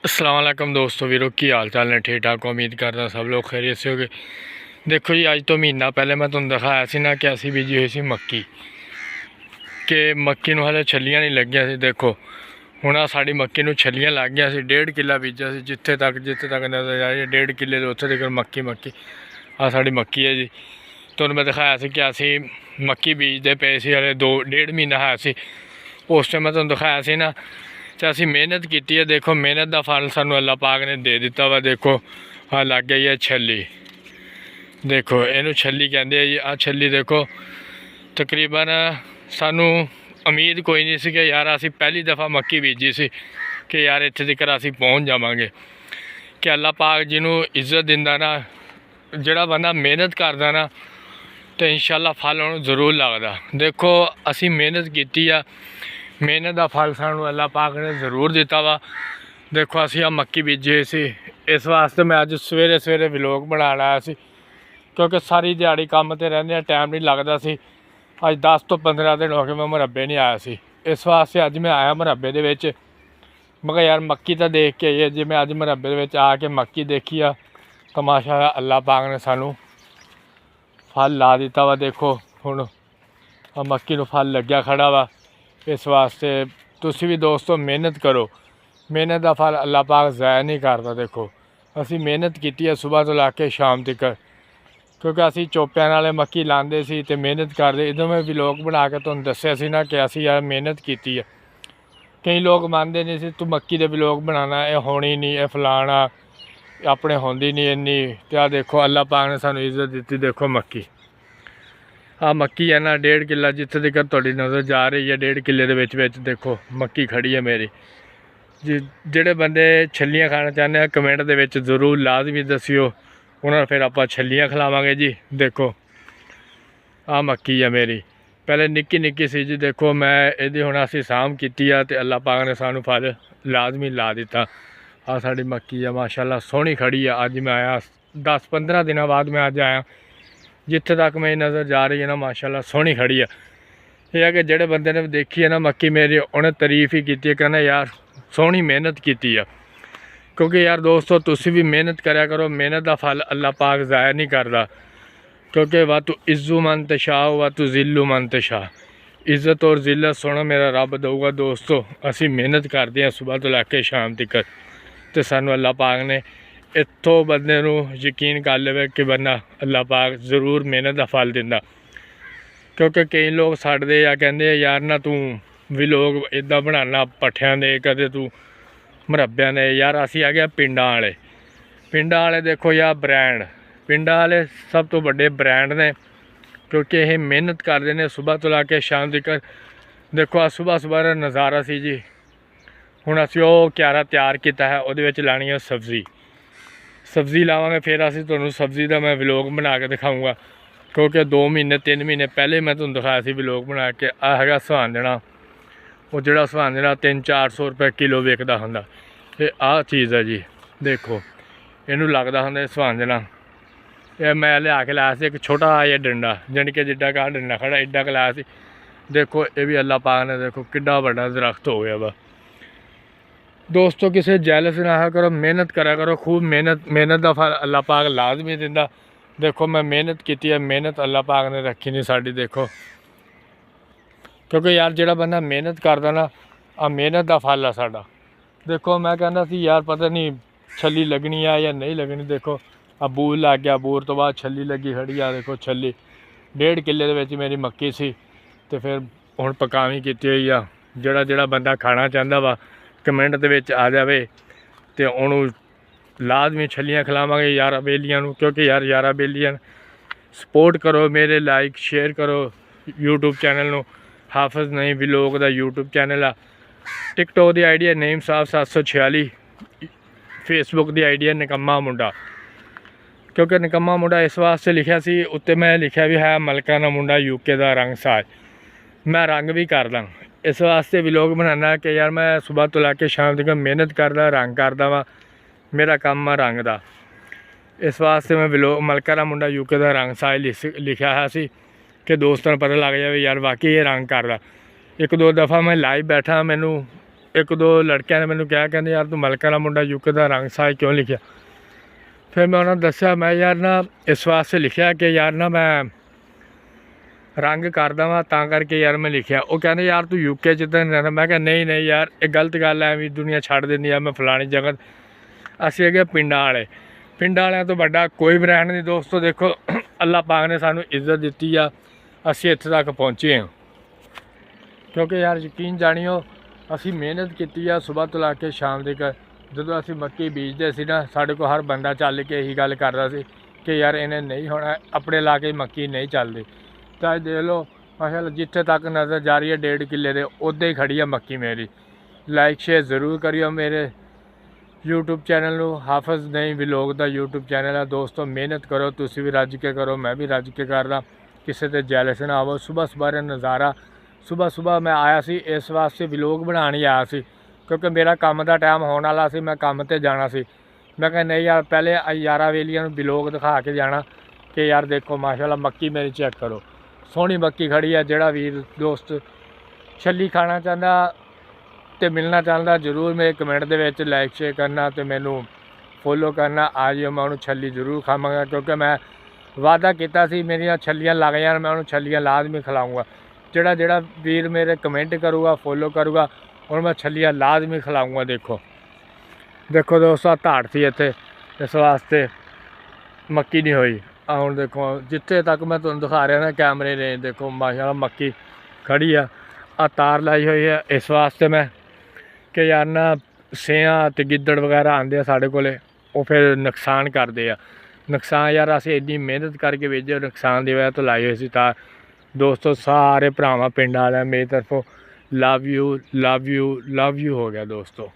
अस्सलाम वालेकुम दोस्तों वीरों की हाल चाल ने ठीक ठाक। उम्मीद करता सब लोग खैरियत से होगे। देखो जी, अज तो महीना पहले मैं तुहानू दिखाया सी ना कि असी बीजी हुई सी मक्की के मक्की नूं हले छलियां नहीं लगियां सी। देखो हुण आ साडी मक्की नूं छलियां लग गईयां सी। 1.5 किला बीजा सी, जिथे तक नज़र आ रही है 1.5 किले तो उत्थे तक मक्की आ साडी मक्की है जी। तुहानू मैं दिखाया सी कि असी मक्की बीजते पे सी, हले 2.5 महीना है सी। उस टाइम मैं तुहानू दिखाया सी ना तो असी मेहनत की है। देखो मेहनत का फल सानू अल्लाह पाक ने दे दिता वा। देखो हाँ लग गई है छली। देखो इनू छली कहते हैं जी। आ छली देखो तकरीबन सानू उम्मीद कोई नहीं सी कि यार असी पहली दफ़ा मक्की बीजी सी कि यार इत्थे तक असी पहुँच जावांगे। कि अल्लाह पाक जिन्हों इज्जत दिंदा ना, जिहड़ा बंदा मेहनत करदा ना तो इंशाअल्लाह फल उन्होंने जरूर लगदा। देखो असी मेहनत की आ, मेहनत का फल सानू अल्लाह पाक ने जरूर दिता वा। देखो असी आ मक्की बीजी सी, इस वास्ते मैं अज सवेरे सवेरे व्लॉग बनाण आया सी क्योंकि सारी दिहाड़ी काम ते रहिंदे टाइम नहीं लगता सी। अज 10 तो 15 दिन हो गए मैं मुरब्बे नहीं आया सी, इस वास्ते अज मैं आया मुरब्बे दे विच। मैं यार मक्की तो देख के आई जी। मैं अज मुरब्बे दे विच आके मक्की देखी आ तो माशाअल्लाह अल्लाह पाक ने सानू फल ला दिता वा। देखो हुण मक्की नूं फल लग्या खड़ा वा। इस वास्ते तुसी भी दोस्तों मेहनत करो, मेहनत का फल अल्लाह पाक ज़ाया नहीं करता। देखो असी मेहनत की है सुबह तो लाके शाम तक, क्योंकि असी चोपियां नाल मक्की लांदे सी ते मेहनत करते। इधर मैं व्लॉग बना के तुहानू दस्सिया सी ना कि असी यार मेहनत की है। कई लोग मानते नहीं सी तू मक्की दे व्लॉग बनाना, ये होनी नहीं, ये फलाना अपने होंदी नहीं इन्नी। तो आ देखो अल्लाह पाक ने सानू इज्जत दी। देखो मक्की आ मक्की है ना 1.5 किला, जिथे तक तुहाडी नज़र जा रही है 1.5 किले दे विच देखो मक्की खड़ी है मेरी जी। जिहड़े बंदे छलियां खाना चाहते हैं कमेंट दे विच जरूर लाजमी दस्सियो, उन्होंने फिर आपां छलियां खिलावांगे जी। देखो आ मक्की है मेरी, पहले निक्की निक्की सी जी। देखो मैं इहदी हुण असीं साम कीती आ ते अल्लाह पाक ने सानू फल लाजमी ला दिता। आ साडी मक्की है माशाअल्लाह सोहनी खड़ी है। अज मैं आया 10-15 दिनों बाद मैं अज आया, जिथे तक मेरी नज़र जा रही है ना माशाअल्लाह सोहनी खड़ी है। यह है कि जेड़े बंदे ने देखी है ना मक्की मेरी, उन्हें तारीफ ही की है, कहना यार सोहनी मेहनत की है। क्योंकि यार दोस्तों तुसी भी मेहनत कराया करो, मेहनत का फल अल्लाह पाक ज़ाया नहीं करता। क्योंकि वा तू इज़्ज़ु मन तशा वा तू ज़िल्लु मन तशा, इज़्ज़त और ज़िल्लत सोना मेरा रब दूगा। दोस्तों असी मेहनत करते हैं सुबह तो लैके शाम तक, तो सानू अल्लाह पाक ने इत्थों बंदे नूं यकीन कर ले कि बंदा अल्लाह पाक जरूर मेहनत का फल दिंदा। क्योंकि कई लोग सड़दे या कहते यार ना तू व्लॉग इदा बनाना पट्ठियां दे, कदे तू मुरब्बियां दे। यार असी आ गया पिंडां वाले देखो यार ब्रांड, पिंडां वाले सब तो बड़े ब्रांड ने, क्योंकि ये मेहनत करते हैं सुबह तो लाके शाम तक। देखो आ सुबह सुबह का नज़ारा सी जी। हुण असी वो क्यारा तैयार किया है, वो लानी है सब्ज़ी लावांगे, फिर असी तुहानू सब्ज़ी का मैं व्लॉग बना के दिखाऊँगा। क्योंकि 2 महीने 3 महीने पहले मैं तुहानू दिखाया सी व्लॉग बना के। आ हैगा सुहांजना, वो जो सुहांजना 300-400 रुपये किलो विकदा हुंदा। ये आ चीज़ है जी। देखो इनू लगदा हुंदा सुहांजना। ये मैं लिया के लाया सी एक छोटा जिहा डंडा, जानी कि जिड्डा का डंडा खड़ा एड्डा क लाया सी। देखो ये भी अल्लाह पाक ने देखो किड्डा बड़ा दरख्त हो गया वा। दोस्तों किसी जैलस ना करो, मेहनत करा करो खूब। मेहनत का फल अल्लाह पाक लाजमी दिंदा। देखो मैं मेहनत की है, मेहनत अल्लाह पाक ने रखी नहीं साड़ी। देखो क्योंकि यार जो बंदा मेहनत करता ना, आ मेहनत का फल है साडा। देखो मैं कहना सी यार पता नहीं छली लगनी है या नहीं लगनी। देखो आ बूर लग गया, बूर तो बाद छली लगी खड़ी आ। देखो छली 1.5 किले दे विच मेरी मक्की सी, तो फिर हुण पकावी की हुई आ। जिहड़ा बंदा खाना चाहता वा कमेंट दे विच आ जावे तो उन्होंने लाजमी छलियां खिलावांगे यारा बेलियां नूं। क्योंकि यारा बेलियां सपोर्ट करो मेरे, लाइक शेयर करो यूट्यूब चैनल नूं। हाफिज़ नईम व्लॉग का यूट्यूब चैनल आ। टिकटॉक की आईडी है नईम साहब 746, फेसबुक की आईडी है निकम्मा मुंडा। क्योंकि निकम्मा मुंडा इस वास्ते लिखा सी, उत्ते मैं लिखा भी है मलका ना मुंडा यूके का रंग साज, मैं रंग भी करदा। इस वास्ते व्लॉग बनाना कि यार मैं सुबह तो लैके शाम तक मेहनत करदा, रंग करदा वा, मेरा काम है रंग का। इस वास्ते मैं व्लॉग मलका ना मुंडा यूके का रंग साज लिखा है सी कि दोस्तों को पता लग जाए यार वाकई ये रंग करदा। 1-2 दफ़ा मैं लाइव बैठा, मैनू ਇੱਕ ਦੋ ਲੜਕਿਆਂ ਨੇ ਮੈਨੂੰ ਕਿਹਾ, ਕਹਿੰਦੇ ਯਾਰ ਤੂੰ ਮਲਕਾ ਦਾ ਮੁੰਡਾ ਯੂਕੇ ਦਾ ਰੰਗ ਸਾਜ ਕਿਉਂ ਲਿਖਿਆ। ਫਿਰ ਮੈਂ ਉਹਨਾਂ ਨੂੰ ਦੱਸਿਆ, ਮੈਂ ਯਾਰ ਨਾ ਇਸ ਵਾਸਤੇ ਲਿਖਿਆ ਕਿ ਯਾਰ ਨਾ ਮੈਂ ਰੰਗ ਕਰਦਾ ਵਾਂ, ਤਾਂ ਕਰਕੇ ਯਾਰ ਮੈਂ ਲਿਖਿਆ। ਉਹ ਕਹਿੰਦੇ ਯਾਰ ਤੂੰ ਯੂਕੇ 'ਚ ਤਾਂ ਨਹੀਂ ਰਹਿੰਦਾ। ਮੈਂ ਕਿਹਾ ਨਹੀਂ ਨਹੀਂ ਯਾਰ, ਇਹ ਗਲਤ ਗੱਲ ਹੈ, ਵੀ ਦੁਨੀਆ ਛੱਡ ਦਿੰਦੀ ਆ, ਮੈਂ ਫਲਾਣੀ ਜਗ੍ਹਾ। ਅਸੀਂ ਹੈਗੇ ਪਿੰਡਾਂ ਵਾਲੇ, ਪਿੰਡਾਂ ਵਾਲਿਆਂ ਤੋਂ ਵੱਡਾ ਕੋਈ ਬ੍ਰਾਂਡ ਨਹੀਂ ਦੋਸਤੋ। ਦੇਖੋ ਅੱਲਾਹ ਪਾਕ ਨੇ ਸਾਨੂੰ ਇੱਜ਼ਤ ਦਿੱਤੀ ਆ, ਅਸੀਂ ਇੱਥੇ ਤੱਕ ਪਹੁੰਚੇ ਹਾਂ, ਕਿਉਂਕਿ ਯਾਰ ਯਕੀਨ ਜਾਣਿਓ ਅਸੀਂ ਮਿਹਨਤ ਕੀਤੀ ਆ ਸਵੇਰ ਤੋਂ ਲਾ ਕੇ ਸ਼ਾਮ ਤੱਕ। ਜਦੋਂ ਅਸੀਂ ਮੱਕੀ ਬੀਜਦੇ ਸੀ ਨਾ, ਸਾਡੇ ਕੋਲ ਹਰ ਬੰਦਾ ਚੱਲ ਕੇ ਇਹੀ ਗੱਲ ਕਰਦਾ ਸੀ ਕਿ ਯਾਰ ਇਹਨੇ ਨਹੀਂ ਹੋਣਾ, ਆਪਣੇ ਲਾ ਕੇ ਮੱਕੀ ਨਹੀਂ ਚੱਲਦੀ। ਤਾਂ ਦੇਖ ਲਓ ਮਾਸ਼ਾਅੱਲਾ, ਜਿੱਥੇ ਤੱਕ ਨਜ਼ਰ ਜਾ ਰਹੀ ਹੈ 1.5 ਕਿੱਲੇ ਦੇ ਉੱਦਾਂ ਹੀ ਖੜੀ ਆ ਮੱਕੀ ਮੇਰੀ। ਲਾਈਕ ਸ਼ੇਅਰ ਜ਼ਰੂਰ ਕਰਿਓ ਮੇਰੇ YouTube ਚੈਨਲ ਨੂੰ। ਹਾਫਿਜ਼ ਨਹੀਂ ਵਲੋਗ ਦਾ YouTube ਚੈਨਲ ਹੈ ਦੋਸਤੋ। ਮਿਹਨਤ ਕਰੋ, ਤੁਸੀਂ ਵੀ ਰੱਜ ਕੇ ਕਰੋ, ਮੈਂ ਵੀ ਰੱਜ ਕੇ ਕਰਦਾ, ਕਿਸੇ ਤੇ ਜੈਲਸ ਨਾ ਆਵੋ। ਸੁਬਾਹ ਦਾ ਨਜ਼ਾਰਾ, ਸੁਬਾਹ ਮੈਂ ਆਇਆ ਸੀ ਇਸ ਵਾਸਤੇ ਵਲੋਗ ਬਣਾਉਣ ਹੀ ਆਇਆ ਸੀ, ਕਿਉਂਕਿ ਮੇਰਾ ਕੰਮ ਦਾ ਟਾਈਮ ਹੋਣ ਵਾਲਾ ਸੀ, ਮੈਂ ਕੰਮ 'ਤੇ ਜਾਣਾ ਸੀ। ਮੈਂ ਕਿਹਾ ਨਹੀਂ ਯਾਰ, ਪਹਿਲੇ ਯਾਰਾਂ ਵੇਲੀਆਂ ਨੂੰ ਵਲੋਗ ਦਿਖਾ ਕੇ ਜਾਣਾ ਕਿ ਯਾਰ ਦੇਖੋ ਮਾਸ਼ਾਅੱਲਾ ਮੱਕੀ ਮੇਰੀ ਚੈੱਕ ਕਰੋ, ਸੋਹਣੀ ਮੱਕੀ ਖੜੀ ਹੈ। ਜਿਹੜਾ ਵੀਰ ਦੋਸਤ ਛੱਲੀ ਖਾਣਾ ਚਾਹੁੰਦਾ ਅਤੇ ਮਿਲਣਾ ਚਾਹੁੰਦਾ, ਜ਼ਰੂਰ ਮੇਰੇ ਕਮੈਂਟ ਦੇ ਵਿੱਚ ਲਾਈਕ ਸ਼ੇਅਰ ਕਰਨਾ ਅਤੇ ਮੈਨੂੰ ਫੋਲੋ ਕਰਨਾ। ਆ ਜਿਓ, ਮੈਂ ਉਹਨੂੰ ਛੱਲੀ ਜ਼ਰੂਰ ਖਾਵਾਂਗਾ, ਕਿਉਂਕਿ ਮੈਂ ਵਾਅਦਾ ਕੀਤਾ ਸੀ ਮੇਰੀਆਂ ਛੱਲੀਆਂ ਲੱਗ ਜਾਣ, ਮੈਂ ਉਹਨੂੰ ਛੱਲੀਆਂ ਲਾਜ਼ਮੀ ਖਿਲਾਊਂਗਾ। ਜਿਹੜਾ ਵੀਰ ਮੇਰੇ ਕਮੈਂਟ ਕਰੂਗਾ, ਫੋਲੋ ਕਰੂਗਾ, ਹੁਣ ਮੈਂ ਛੱਲੀਆਂ ਲਾਜ਼ਮੀ ਖਿਲਾਊਂਗਾ। ਦੇਖੋ ਦੋਸਤੋ, ਧਾੜ ਸੀ ਇੱਥੇ, ਇਸ ਵਾਸਤੇ ਮੱਕੀ ਨਹੀਂ ਹੋਈ। ਹੁਣ ਦੇਖੋ ਜਿੱਥੇ ਤੱਕ ਮੈਂ ਤੁਹਾਨੂੰ ਦਿਖਾ ਰਿਹਾ ਨਾ ਕੈਮਰੇ ਨੇ, ਦੇਖੋ ਮਾਸ਼ਾਅੱਲਾ ਮੱਕੀ ਖੜੀ ਆ। ਤਾਰ ਲਾਈ ਹੋਈ ਹੈ ਇਸ ਵਾਸਤੇ ਮੈਂ ਕਿ ਯਾਰ ਨਾ ਸਿਆਂ ਅਤੇ ਗਿੱਦੜ ਵਗੈਰਾ ਆਉਂਦੇ ਆ ਸਾਡੇ ਕੋਲ, ਉਹ ਫਿਰ ਨੁਕਸਾਨ ਕਰਦੇ ਆ। ਨੁਕਸਾਨ ਯਾਰ ਅਸੀਂ ਇੰਨੀ ਮਿਹਨਤ ਕਰਕੇ ਵੇਚੇ, ਨੁਕਸਾਨ ਦੀ ਵਜ੍ਹਾ ਤੋਂ ਲਾਈ ਹੋਈ ਸੀ। ਤਾਂ ਦੋਸਤੋ ਸਾਰੇ ਭਰਾਵਾਂ ਪਿੰਡ ਵਾਲਿਆਂ ਮੇਰੀ ਤਰਫੋਂ ਲਵ ਯੂ ਹੋ ਗਿਆ ਦੋਸਤੋ।